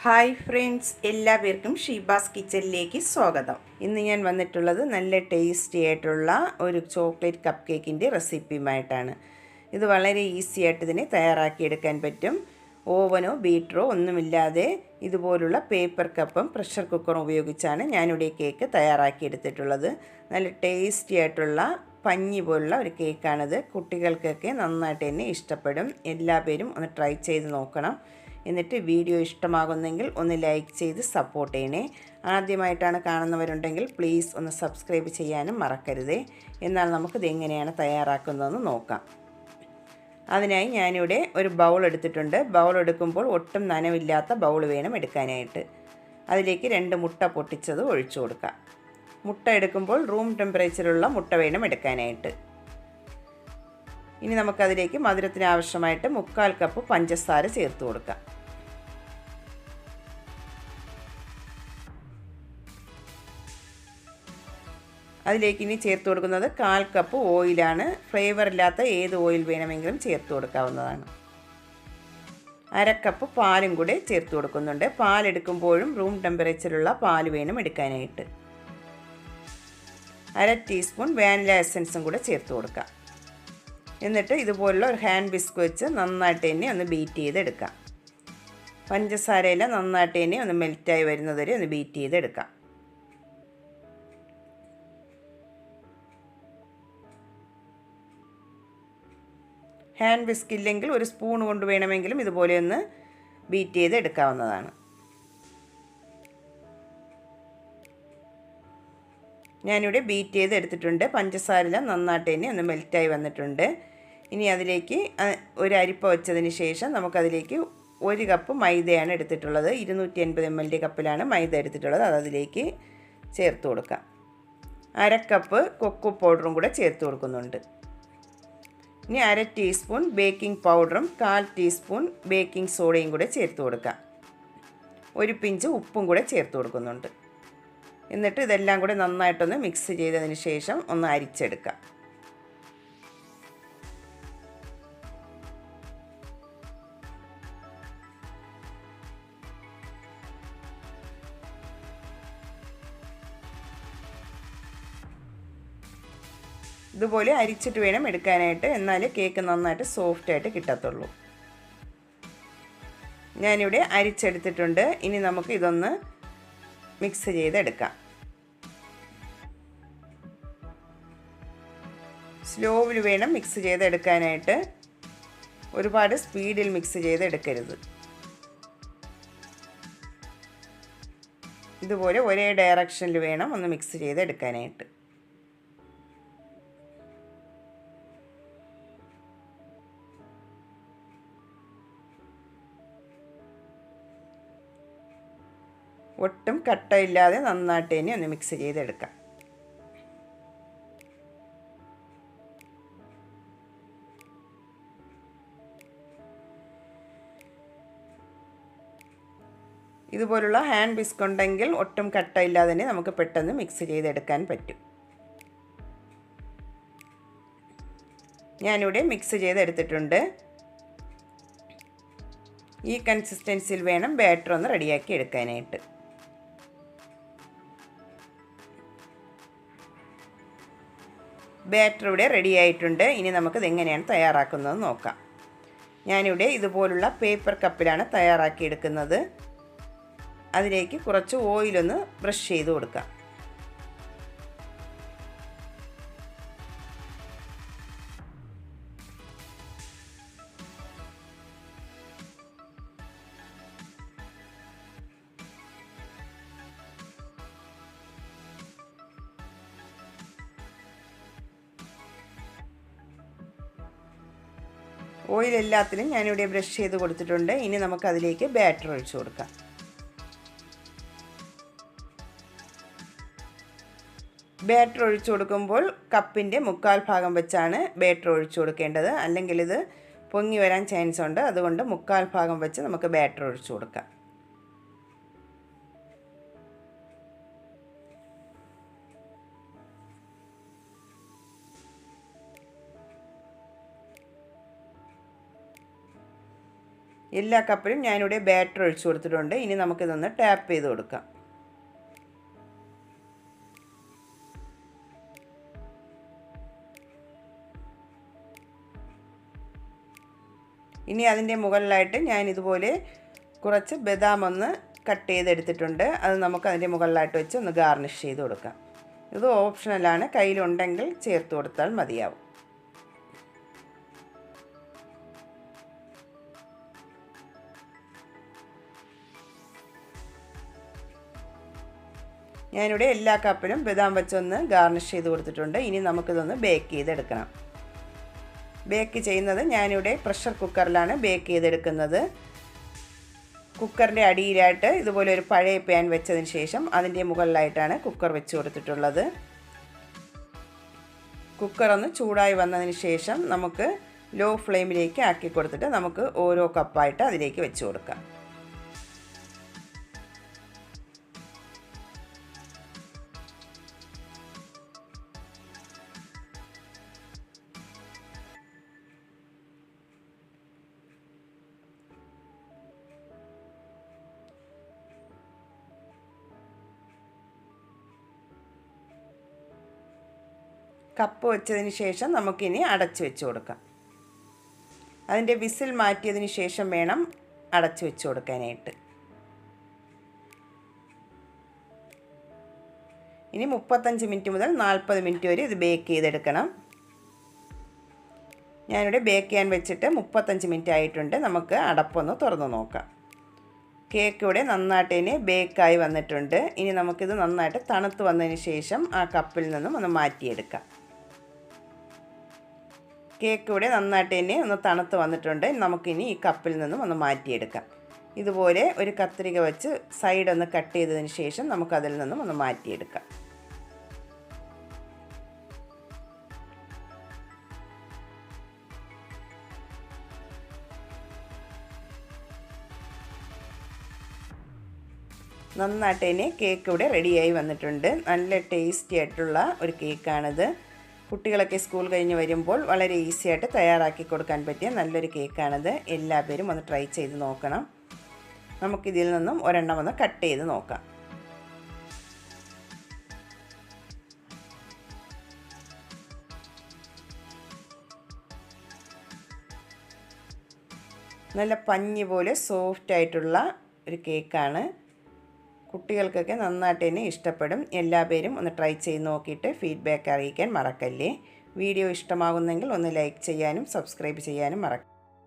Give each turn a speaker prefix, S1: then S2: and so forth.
S1: Hi friends, എല്ലാവർക്കും ഷീബാസ് കിച്ചണിലേക്ക് സ്വാഗതം. ഇന്ന് ഞാൻ വന്നിട്ടുള്ളത് നല്ല ടേസ്റ്റി ആയിട്ടുള്ള ഒരു ചോക്ലേറ്റ് കപ്പ് കേക്കിൻ്റെ റെസിപ്പിയുമായിട്ടാണ്. ഇത് വളരെ ഈസി ആയിട്ട് ഇതിനെ തയ്യാറാക്കിയെടുക്കാൻ പറ്റും. ഓവനോ ബീറ്ററോ ഒന്നുമില്ലാതെ ഇതുപോലുള്ള പേപ്പർ കപ്പും പ്രഷർ കുക്കറും ഉപയോഗിച്ചാണ് ഞാനിവിടെ കേക്ക് തയ്യാറാക്കിയെടുത്തിട്ടുള്ളത്. നല്ല ടേസ്റ്റി ആയിട്ടുള്ള പഞ്ഞി പോലുള്ള ഒരു കേക്കാണിത്. കുട്ടികൾക്കൊക്കെ നന്നായിട്ട് തന്നെ ഇഷ്ടപ്പെടും. എല്ലാ പേരും ഒന്ന് ട്രൈ ചെയ്ത് നോക്കണം. എന്നിട്ട് വീഡിയോ ഇഷ്ടമാകുന്നെങ്കിൽ ഒന്ന് ലൈക്ക് ചെയ്ത് സപ്പോർട്ട് ചെയ്യണേ. ആദ്യമായിട്ടാണ് കാണുന്നവരുണ്ടെങ്കിൽ പ്ലീസ് ഒന്ന് സബ്സ്ക്രൈബ് ചെയ്യാനും മറക്കരുതേ. എന്നാൽ നമുക്കിത് എങ്ങനെയാണ് തയ്യാറാക്കുന്നതെന്ന് നോക്കാം. അതിനായി ഞാനിവിടെ ഒരു ബൗൾ എടുത്തിട്ടുണ്ട്. ബൗൾ എടുക്കുമ്പോൾ ഒട്ടും നനവില്ലാത്ത ബൗൾ വേണം എടുക്കാനായിട്ട്. അതിലേക്ക് 2 മുട്ട പൊട്ടിച്ചത് ഒഴിച്ചു കൊടുക്കാം. മുട്ട എടുക്കുമ്പോൾ റൂം ടെമ്പറേച്ചറുള്ള മുട്ട വേണം എടുക്കാനായിട്ട്. ഇനി നമുക്കതിലേക്ക് മധുരത്തിന് ആവശ്യമായിട്ട് 3/4 കപ്പ് പഞ്ചസാര ചേർത്ത് കൊടുക്കാം. അതിലേക്ക് ഇനി ചേർത്ത് കൊടുക്കുന്നത് 1/4 കപ്പ് ഓയിലാണ്. ഫ്ലേവർ ഇല്ലാത്ത ഏത് ഓയിൽ വേണമെങ്കിലും ചേർത്ത് കൊടുക്കാവുന്നതാണ്. 1/2 കപ്പ് പാലും കൂടെ ചേർത്ത് കൊടുക്കുന്നുണ്ട്. പാലെടുക്കുമ്പോഴും റൂം ടെമ്പറേച്ചറുള്ള പാൽ വേണം എടുക്കാനായിട്ട്. 1/2 ടീസ്പൂൺ വാനില എസൻസും കൂടെ ചേർത്ത് കൊടുക്കാം. എന്നിട്ട് ഇതുപോലുള്ള ഒരു ഹാൻഡ് വിസ്ക് വെച്ച് നന്നായിട്ട് തന്നെ ഒന്ന് ബീറ്റ് ചെയ്തെടുക്കാം. പഞ്ചസാരയെല്ലാം നന്നായിട്ട് തന്നെ ഒന്ന് മെൽറ്റായി വരുന്നതുവരെ ഒന്ന് ബീറ്റ് ചെയ്തെടുക്കാം. ഹാൻഡ് വിസ്ക് ഇല്ലെങ്കിൽ ഒരു സ്പൂൺ കൊണ്ട് വേണമെങ്കിലും ഇതുപോലെ ഒന്ന് ബീറ്റ് ചെയ്തെടുക്കാവുന്നതാണ്. ഞാനിവിടെ ബീറ്റ് ചെയ്തെടുത്തിട്ടുണ്ട്. പഞ്ചസാരയെല്ലാം നന്നായിട്ട് തന്നെ ഒന്ന് മെൽറ്റായി വന്നിട്ടുണ്ട്. ഇനി അതിലേക്ക് ഒരു അരിപ്പ വെച്ചതിന് ശേഷം നമുക്കതിലേക്ക് 1 കപ്പ് മൈദയാണ് എടുത്തിട്ടുള്ളത്. 280 ml കപ്പിലാണ് മൈദ എടുത്തിട്ടുള്ളത്. അതിലേക്ക് ചേർത്ത് കൊടുക്കാം. 1/2 കപ്പ് കൊക്കോ പൗഡറും കൂടെ ചേർത്ത് കൊടുക്കുന്നുണ്ട്. ഇനി 1/2 ടീസ്പൂൺ ബേക്കിംഗ് പൗഡറും 1/4 ടീസ്പൂൺ ബേക്കിംഗ് സോഡയും കൂടെ ചേർത്ത് കൊടുക്കാം. 1 പിഞ്ച് ഉപ്പും കൂടെ ചേർത്ത് കൊടുക്കുന്നുണ്ട്. എന്നിട്ട് ഇതെല്ലാം കൂടെ നന്നായിട്ടൊന്ന് മിക്സ് ചെയ്തതിന് ശേഷം ഒന്ന് അരിച്ചെടുക്കാം. ഇതുപോലെ അരിച്ചിട്ട് വേണം എടുക്കാനായിട്ട്. എന്നാലേ കേക്ക് നന്നായിട്ട് സോഫ്റ്റായിട്ട് കിട്ടത്തുള്ളൂ. ഞാനിവിടെ അരിച്ചെടുത്തിട്ടുണ്ട്. ഇനി നമുക്ക് ഇതൊന്ന് മിക്സ് ചെയ്തെടുക്കാം. സ്ലോവിൽ വേണം മിക്സ് ചെയ്തെടുക്കാനായിട്ട്. ഒരുപാട് സ്പീഡിൽ മിക്സ് ചെയ്തെടുക്കരുത്. ഇതുപോലെ ഒരേ ഡയറക്ഷനിൽ വേണം ഒന്ന് മിക്സ് ചെയ്തെടുക്കാനായിട്ട്. ഒട്ടും കട്ടയില്ലാതെ നന്നായിട്ട് തന്നെ ഒന്ന് മിക്സ് ചെയ്തെടുക്കാം. ഇതുപോലുള്ള ഹാൻഡ് വിസ്ക് ഉണ്ടെങ്കിൽ ഒട്ടും കട്ടയില്ലാതെ തന്നെ നമുക്ക് പെട്ടെന്ന് മിക്സ് ചെയ്തെടുക്കാൻ പറ്റും. ഞാനിവിടെ മിക്സ് ചെയ്തെടുത്തിട്ടുണ്ട്. ഈ കൺസിസ്റ്റൻസിയിൽ വേണം ബാറ്റർ ഒന്ന് റെഡിയാക്കി എടുക്കാനായിട്ട്. ബാറ്റർ ഇവിടെ റെഡി ആയിട്ടുണ്ട്. ഇനി നമുക്കിത് എങ്ങനെയാണ് തയ്യാറാക്കുന്നത് നോക്കാം. ഞാനിവിടെ ഇതുപോലുള്ള പേപ്പർ കപ്പിലാണ് തയ്യാറാക്കിയെടുക്കുന്നത്. അതിലേക്ക് കുറച്ച് ഓയിലൊന്ന് ബ്രഷ് ചെയ്ത് കൊടുക്കാം. ഓയിൽ എല്ലാത്തിനും ഞാനിവിടെ ബ്രഷ് ചെയ്ത് കൊടുത്തിട്ടുണ്ട്. ഇനി നമുക്കതിലേക്ക് ബാറ്റർ ഒഴിച്ചു കൊടുക്കാം. ബാറ്റർ ഒഴിച്ചു കൊടുക്കുമ്പോൾ കപ്പിൻ്റെ 3/4 ഭാഗം വെച്ചാണ് ബാറ്റർ ഒഴിച്ചു കൊടുക്കേണ്ടത്. അല്ലെങ്കിൽ ഇത് പൊങ്ങി വരാൻ ചാൻസ് ഉണ്ട്. അതുകൊണ്ട് 3/4 ഭാഗം വെച്ച് നമുക്ക് ബാറ്റർ ഒഴിച്ചു കൊടുക്കാം. എല്ലാ കപ്പിലും ഞാനിവിടെ ബാറ്റർ ഒഴിച്ചു കൊടുത്തിട്ടുണ്ട്. ഇനി നമുക്കിതൊന്ന് ടാപ്പ് ചെയ്ത് കൊടുക്കാം. ഇനി അതിൻ്റെ മുകളിലായിട്ട് ഞാൻ ഇതുപോലെ കുറച്ച് ബദാം ഒന്ന് കട്ട് ചെയ്തെടുത്തിട്ടുണ്ട്. അത് നമുക്ക് അതിൻ്റെ മുകളിലായിട്ട് വെച്ച് ഒന്ന് ഗാർണിഷ് ചെയ്ത് കൊടുക്കാം. ഇത് ഓപ്ഷണലാണ്, കയ്യിലുണ്ടെങ്കിൽ ചേർത്ത് കൊടുത്താൽ മതിയാവും. ഞാനിവിടെ എല്ലാ കപ്പിലും ബദാം വെച്ചൊന്ന് ഗാർണിഷ് ചെയ്ത് കൊടുത്തിട്ടുണ്ട്. ഇനി നമുക്കിതൊന്ന് ബേക്ക് ചെയ്തെടുക്കണം. ബേക്ക് ചെയ്യുന്നത് ഞാനിവിടെ പ്രഷർ കുക്കറിലാണ് ബേക്ക് ചെയ്തെടുക്കുന്നത്. കുക്കറിൻ്റെ അടിയിലായിട്ട് ഇതുപോലെ ഒരു പഴയ പാൻ വെച്ചതിന് ശേഷം അതിൻ്റെ മുകളിലായിട്ടാണ് കുക്കർ വെച്ച് കൊടുത്തിട്ടുള്ളത്. കുക്കർ ഒന്ന് ചൂടായി വന്നതിന് ശേഷം നമുക്ക് ലോ ഫ്ലെയിമിലേക്ക് ആക്കി കൊടുത്തിട്ട് നമുക്ക് ഓരോ കപ്പായിട്ട് അതിലേക്ക് വെച്ച് കൊടുക്കാം. കപ്പ് വെച്ചതിന് ശേഷം നമുക്കിനി അടച്ചു വെച്ച് കൊടുക്കാം. അതിൻ്റെ വിസിൽ മാറ്റിയതിന് ശേഷം വേണം അടച്ചു വെച്ച് കൊടുക്കാനായിട്ട്. ഇനി 35 മിനിറ്റ് മുതൽ 40 മിനിറ്റ് വരെ ഇത് ബേക്ക് ചെയ്തെടുക്കണം. ഞാനിവിടെ ബേക്ക് ചെയ്യാൻ വെച്ചിട്ട് 35 മിനിറ്റ് ആയിട്ടുണ്ട്. നമുക്ക് അടപ്പൊന്ന് തുറന്ന് നോക്കാം. കേക്ക് ഇവിടെ നന്നായിട്ട് തന്നെ ബേക്കായി വന്നിട്ടുണ്ട്. ഇനി നമുക്കിത് നന്നായിട്ട് തണുത്ത് വന്നതിന് ശേഷം ആ കപ്പിൽ നിന്നും ഒന്ന് മാറ്റിയെടുക്കാം. കേക്ക് ഇവിടെ നന്നായിട്ട് തന്നെ ഒന്ന് തണുത്ത് വന്നിട്ടുണ്ട്. നമുക്കിനി ഈ കപ്പിൽ നിന്നും ഒന്ന് മാറ്റിയെടുക്കാം. ഇതുപോലെ ഒരു കത്രിക വെച്ച് സൈഡ് ഒന്ന് കട്ട് ചെയ്തതിന് ശേഷം നമുക്കതിൽ നിന്നും ഒന്ന് മാറ്റിയെടുക്കാം. നന്നായിട്ട് തന്നെ കേക്ക് ഇവിടെ റെഡിയായി വന്നിട്ടുണ്ട്. നല്ല ടേസ്റ്റി ആയിട്ടുള്ള ഒരു കേക്കാണിത്. കുട്ടികളൊക്കെ സ്കൂൾ കഴിഞ്ഞ് വരുമ്പോൾ വളരെ ഈസി ആയിട്ട് തയ്യാറാക്കി കൊടുക്കാൻ പറ്റിയ നല്ലൊരു കേക്കാണിത്. എല്ലാവരും ഒന്ന് ട്രൈ ചെയ്ത് നോക്കണം. നമുക്കിതിൽ നിന്നും ഒരെണ്ണം ഒന്ന് കട്ട് ചെയ്ത് നോക്കാം. നല്ല പഞ്ഞി പോലെ സോഫ്റ്റ് ആയിട്ടുള്ള ഒരു കേക്കാണ്. കുട്ടികൾക്കൊക്കെ നന്നായിട്ട് തന്നെ ഇഷ്ടപ്പെടും. എല്ലാവരും ഒന്ന് ട്രൈ ചെയ്ത് നോക്കിയിട്ട് ഫീഡ്ബാക്ക് അറിയിക്കാൻ മറക്കല്ലേ. വീഡിയോ ഇഷ്ടമാകുന്നെങ്കിൽ ഒന്ന് ലൈക്ക് ചെയ്യാനും സബ്സ്ക്രൈബ് ചെയ്യാനും മറക്കല്ലേ.